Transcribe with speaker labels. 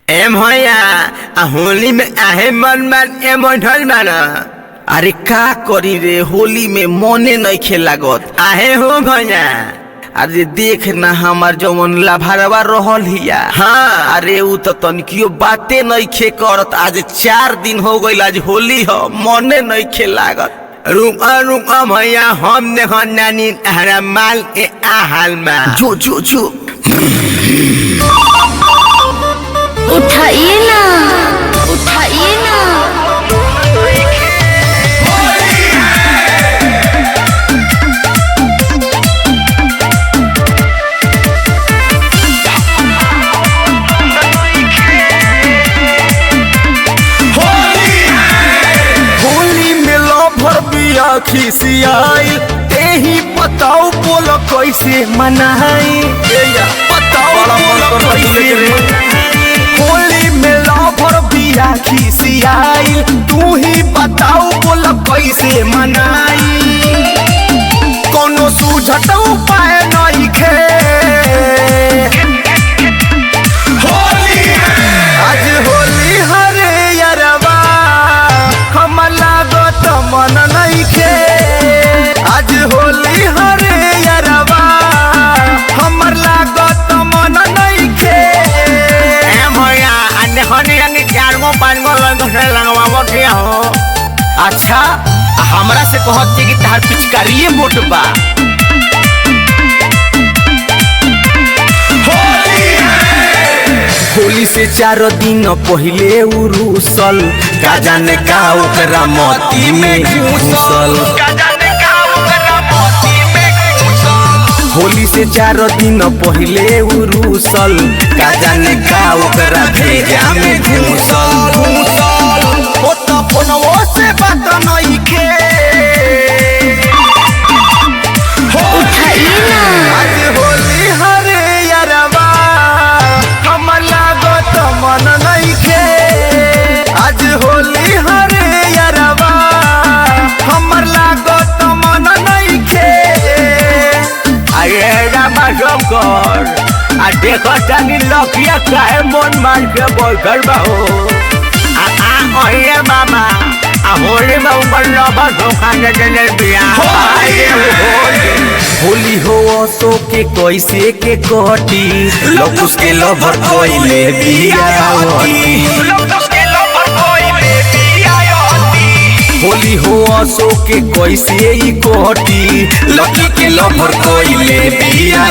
Speaker 1: M होया होली में आहे मन ए मंडल माना। अरे का करी रे, होली में मने नहीं खेलागत आहे हो भैया। अरे देख ना हमार जवन लाभारवा रहल हिया। हाँ अरे उ तो तनकियो बातें नहीं खे करत। आज 4 दिन हो गइल, आज होली हो, मने नहीं खेलागत। रुका भैया, हम देखो नानी हरा माल के आहाल में जो
Speaker 2: उठाइए ना, उठाइए ना।
Speaker 1: होली में लभर बिया खिसियाई, तेही बताओ बोलो कैसे मनाई। होली में लभर बिया खिसियाई, तू ही बताओ बोलो कैसे मनाई। कोनो सूझत उपाय नहीं खे। आज होली हरे यारवा, हम लागत मन नहीं खे। आज होली हरे यारवा, हमर लागत मन नहीं खे। अच्छा हमरा से कहत कि तहार पिचकारिये मोट बा। होली से 4 दिन पहले उरुसल, का जाने का ओकरा मोती में घुसल। होली से 4 दिन पहले उरुसल, का जाने का ओकरा भेजा में घुसल। ओ तो फोनवो से बात नहीं के।
Speaker 2: उठाइए ना।
Speaker 1: आज होली हरे यारवा, हम लागत मन नहीं खे। आज होली हरे यारवा, हमर लागत मन नहीं खे। अरे रामा शंकर, आ देखो तनी लकिया काहे मन मान के बैठल बा हो। ओए मामा, आ होली में ऊपर लबा धोखा दे देले बिया। होली हो सो के कैसे के कटी, लोग उसके लवर कोइले बिया। होली हो सो के कैसे ही कोटी, लकी के लवर कोइले बिया।